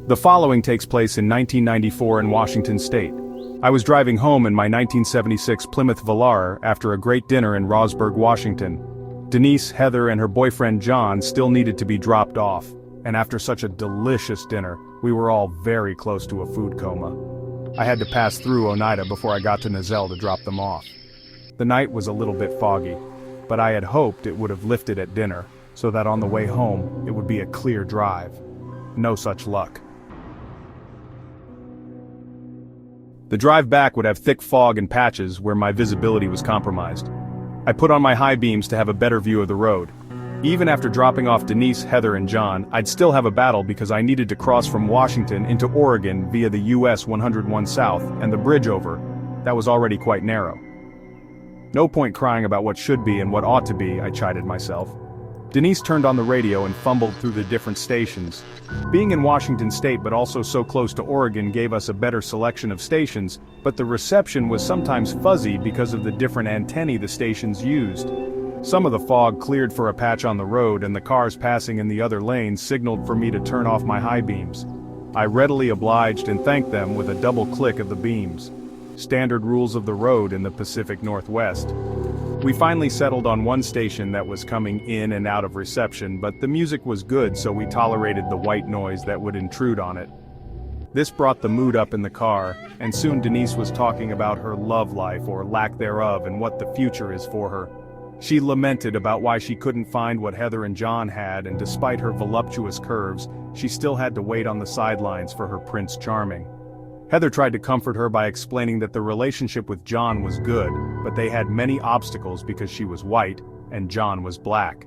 The following takes place in 1994 in Washington State. I was driving home in my 1976 Plymouth Velar after a great dinner in Rosburg, Washington. Denise, Heather, and her boyfriend John still needed to be dropped off, and after such a delicious dinner, we were all very close to a food coma. I had to pass through Oneida before I got to Nazelle to drop them off. The night was a little bit foggy, but I had hoped it would have lifted at dinner, so that on the way home, it would be a clear drive. No such luck. The drive back would have thick fog and patches where my visibility was compromised. I put on my high beams to have a better view of the road. Even after dropping off Denise, Heather, and John, I'd still have a battle because I needed to cross from Washington into Oregon via the US 101 South and the bridge over. That was already quite narrow. No point crying about what should be and what ought to be, I chided myself. Denise turned on the radio and fumbled through the different stations. Being in Washington State but also so close to Oregon gave us a better selection of stations, but the reception was sometimes fuzzy because of the different antennae the stations used. Some of the fog cleared for a patch on the road, and the cars passing in the other lanes signaled for me to turn off my high beams. I readily obliged and thanked them with a double click of the beams. Standard rules of the road in the Pacific Northwest. We finally settled on one station that was coming in and out of reception, but the music was good, so we tolerated the white noise that would intrude on it. This brought the mood up in the car, and soon Denise was talking about her love life or lack thereof and what the future is for her. She lamented about why she couldn't find what Heather and John had, and despite her voluptuous curves, she still had to wait on the sidelines for her Prince Charming. Heather tried to comfort her by explaining that the relationship with John was good, but they had many obstacles because she was white, and John was black.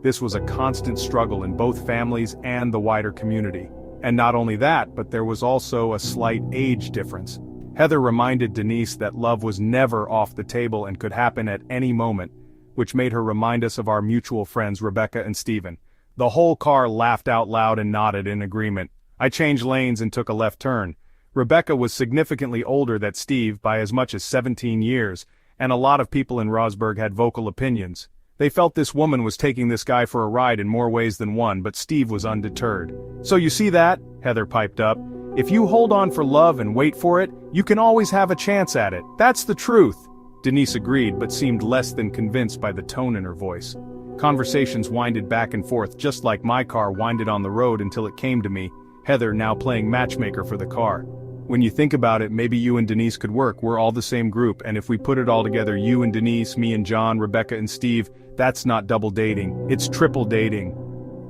This was a constant struggle in both families and the wider community. And not only that, but there was also a slight age difference. Heather reminded Denise that love was never off the table and could happen at any moment, which made her remind us of our mutual friends Rebecca and Stephen. The whole car laughed out loud and nodded in agreement. I changed lanes and took a left turn. Rebecca was significantly older than Steve by as much as 17 years, and a lot of people in Rosburg had vocal opinions. They felt this woman was taking this guy for a ride in more ways than one, but Steve was undeterred. "So you see that?" Heather piped up. "If you hold on for love and wait for it, you can always have a chance at it. That's the truth." Denise agreed, but seemed less than convinced by the tone in her voice. Conversations winded back and forth just like my car winded on the road until it came to me, Heather now playing matchmaker for the car. "When you think about it, maybe you and Denise could work. We're all the same group, and if we put it all together, you and Denise, me and John, Rebecca and Steve, that's not double dating, it's triple dating."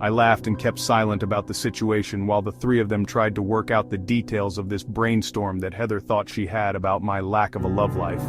I laughed and kept silent about the situation while the three of them tried to work out the details of this brainstorm that Heather thought she had about my lack of a love life.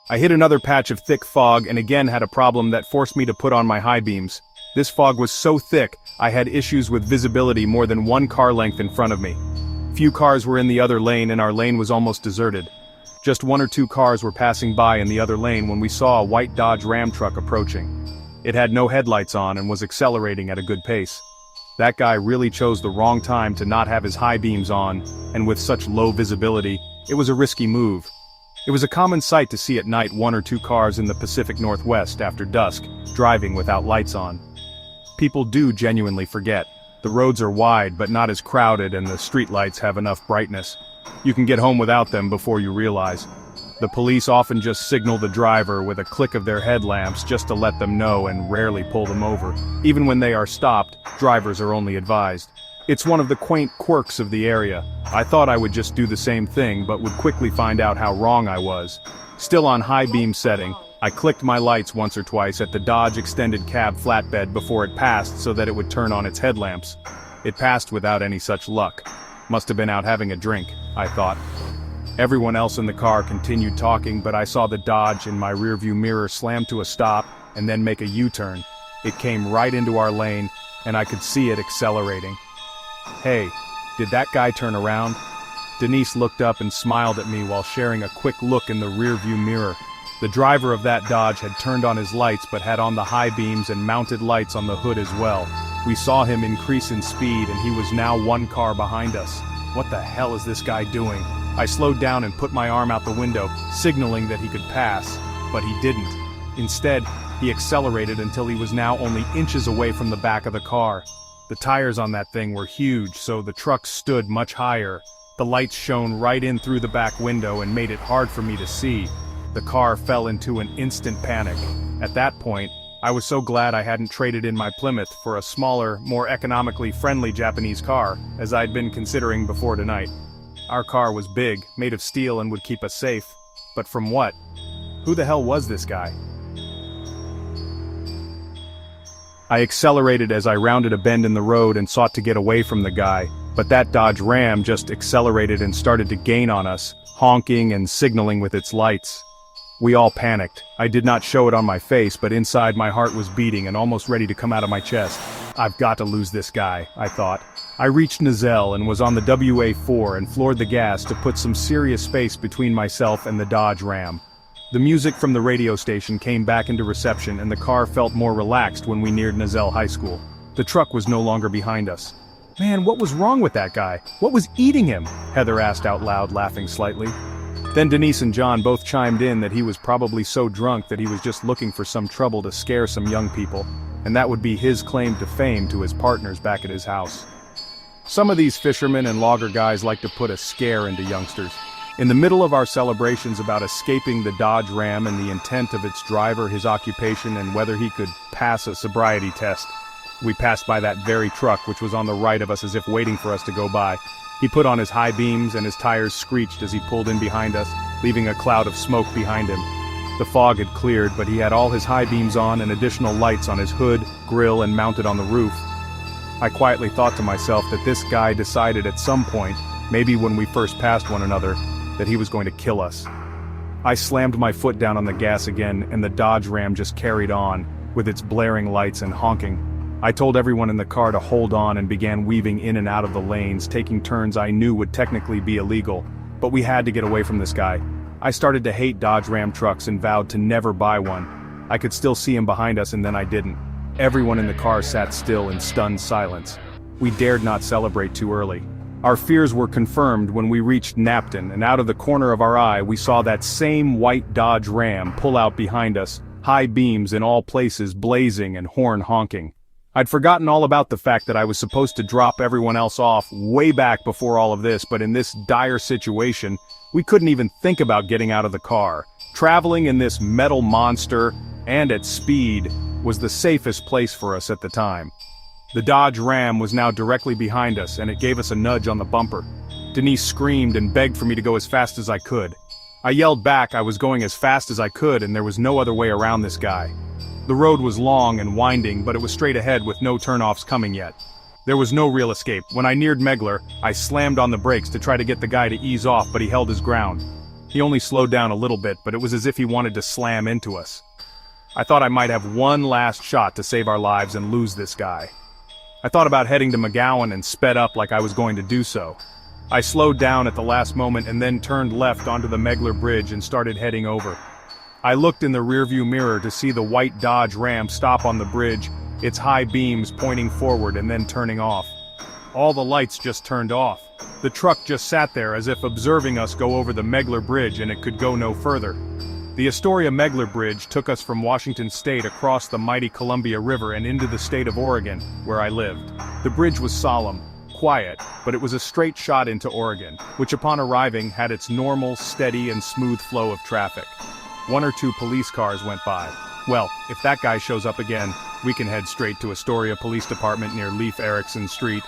I hit another patch of thick fog and again had a problem that forced me to put on my high beams. This fog was so thick, I had issues with visibility more than one car length in front of me. Few cars were in the other lane and our lane was almost deserted. Just one or two cars were passing by in the other lane when we saw a white Dodge Ram truck approaching. It had no headlights on and was accelerating at a good pace. That guy really chose the wrong time to not have his high beams on, and with such low visibility, it was a risky move. It was a common sight to see at night one or two cars in the Pacific Northwest after dusk, driving without lights on. People do genuinely forget. The roads are wide but not as crowded and the streetlights have enough brightness. You can get home without them before you realize. The police often just signal the driver with a click of their headlamps just to let them know and rarely pull them over. Even when they are stopped, drivers are only advised. It's one of the quaint quirks of the area. I thought I would just do the same thing but would quickly find out how wrong I was. Still on high beam setting, I clicked my lights once or twice at the Dodge extended cab flatbed before it passed so that it would turn on its headlamps. It passed without any such luck. Must have been out having a drink, I thought. Everyone else in the car continued talking, but I saw the Dodge in my rearview mirror slam to a stop and then make a U-turn. It came right into our lane, and I could see it accelerating. "Hey, did that guy turn around?" Denise looked up and smiled at me while sharing a quick look in the rearview mirror. The driver of that Dodge had turned on his lights but had on the high beams and mounted lights on the hood as well. We saw him increase in speed and he was now one car behind us. What the hell is this guy doing? I slowed down and put my arm out the window, signaling that he could pass, but he didn't. Instead, he accelerated until he was now only inches away from the back of the car. The tires on that thing were huge, so the truck stood much higher. The lights shone right in through the back window and made it hard for me to see. The car fell into an instant panic. At that point, I was so glad I hadn't traded in my Plymouth for a smaller, more economically friendly Japanese car, as I'd been considering before tonight. Our car was big, made of steel, and would keep us safe. But from what? Who the hell was this guy? I accelerated as I rounded a bend in the road and sought to get away from the guy, but that Dodge Ram just accelerated and started to gain on us, honking and signaling with its lights. We all panicked. I did not show it on my face, but inside my heart was beating and almost ready to come out of my chest. I've got to lose this guy, I thought. I reached Nozell and was on the WA4 and floored the gas to put some serious space between myself and the Dodge Ram. The music from the radio station came back into reception and the car felt more relaxed when we neared Nozell High School. The truck was no longer behind us. Man, what was wrong with that guy? What was eating him? Heather asked out loud, laughing slightly. Then Denise and John both chimed in that he was probably so drunk that he was just looking for some trouble to scare some young people, and that would be his claim to fame to his partners back at his house. Some of these fishermen and logger guys like to put a scare into youngsters. In the middle of our celebrations about escaping the Dodge Ram and the intent of its driver, his occupation, and whether he could pass a sobriety test, we passed by that very truck which was on the right of us as if waiting for us to go by. He put on his high beams and his tires screeched as he pulled in behind us, leaving a cloud of smoke behind him. The fog had cleared, but he had all his high beams on and additional lights on his hood, grill, and mounted on the roof. I quietly thought to myself that this guy decided at some point, maybe when we first passed one another, that he was going to kill us. I slammed my foot down on the gas again, and the Dodge Ram just carried on, with its blaring lights and honking. I told everyone in the car to hold on and began weaving in and out of the lanes, taking turns I knew would technically be illegal, but we had to get away from this guy. I started to hate Dodge Ram trucks and vowed to never buy one. I could still see him behind us and then I didn't. Everyone in the car sat still in stunned silence. We dared not celebrate too early. Our fears were confirmed when we reached Napton, and out of the corner of our eye we saw that same white Dodge Ram pull out behind us, high beams in all places blazing and horn honking. I'd forgotten all about the fact that I was supposed to drop everyone else off way back before all of this, but in this dire situation, we couldn't even think about getting out of the car. Traveling in this metal monster, and at speed, was the safest place for us at the time. The Dodge Ram was now directly behind us, and it gave us a nudge on the bumper. Denise screamed and begged for me to go as fast as I could. I yelled back I was going as fast as I could, and there was no other way around this guy. The road was long and winding, but it was straight ahead with no turnoffs coming yet. There was no real escape. When I neared Megler, I slammed on the brakes to try to get the guy to ease off, but he held his ground. He only slowed down a little bit, but it was as if he wanted to slam into us. I thought I might have one last shot to save our lives and lose this guy. I thought about heading to McGowan and sped up like I was going to do so. I slowed down at the last moment and then turned left onto the Megler Bridge and started heading over. I looked in the rearview mirror to see the white Dodge Ram stop on the bridge, its high beams pointing forward and then turning off. All the lights just turned off. The truck just sat there as if observing us go over the Megler Bridge, and it could go no further. The Astoria-Megler Bridge took us from Washington State across the mighty Columbia River and into the state of Oregon, where I lived. The bridge was solemn, quiet, but it was a straight shot into Oregon, which upon arriving had its normal, steady, and smooth flow of traffic. 1 or 2 police cars went by. Well, if that guy shows up again, we can head straight to Astoria Police Department near Leif Erikson Street.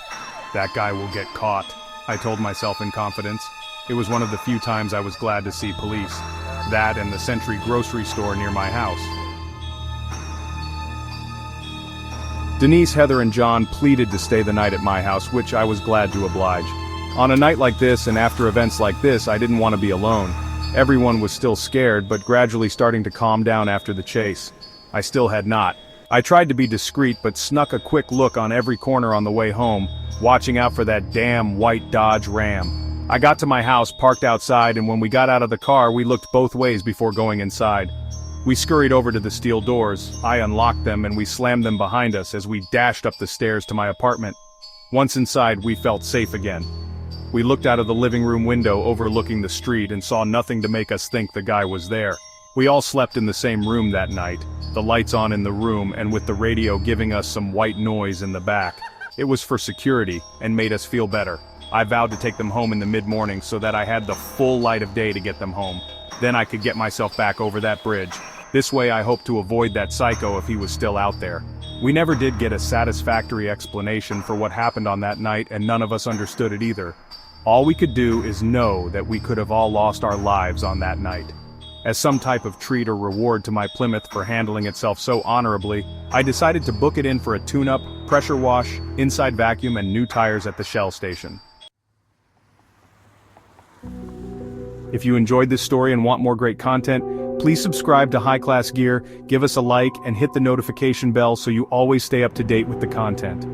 That guy will get caught, I told myself in confidence. It was one of the few times I was glad to see police. That and the Century grocery store near my house. Denise, Heather, and John pleaded to stay the night at my house, which I was glad to oblige. On a night like this and after events like this, I didn't want to be alone. Everyone was still scared, but gradually starting to calm down after the chase. I still had not. I tried to be discreet, but snuck a quick look on every corner on the way home, watching out for that damn white Dodge Ram. I got to my house, parked outside, and when we got out of the car, we looked both ways before going inside. We scurried over to the steel doors. I unlocked them and we slammed them behind us as we dashed up the stairs to my apartment. Once inside, we felt safe again. We looked out of the living room window overlooking the street and saw nothing to make us think the guy was there. We all slept in the same room that night, the lights on in the room and with the radio giving us some white noise in the back. It was for security, and made us feel better. I vowed to take them home in the mid-morning so that I had the full light of day to get them home. Then I could get myself back over that bridge. This way I hoped to avoid that psycho if he was still out there. We never did get a satisfactory explanation for what happened on that night, and none of us understood it either. All we could do is know that we could have all lost our lives on that night. As some type of treat or reward to my Plymouth for handling itself so honorably, I decided to book it in for a tune-up, pressure wash, inside vacuum and new tires at the Shell station. If you enjoyed this story and want more great content, please subscribe to High Class Gear, give us a like, and hit the notification bell so you always stay up to date with the content.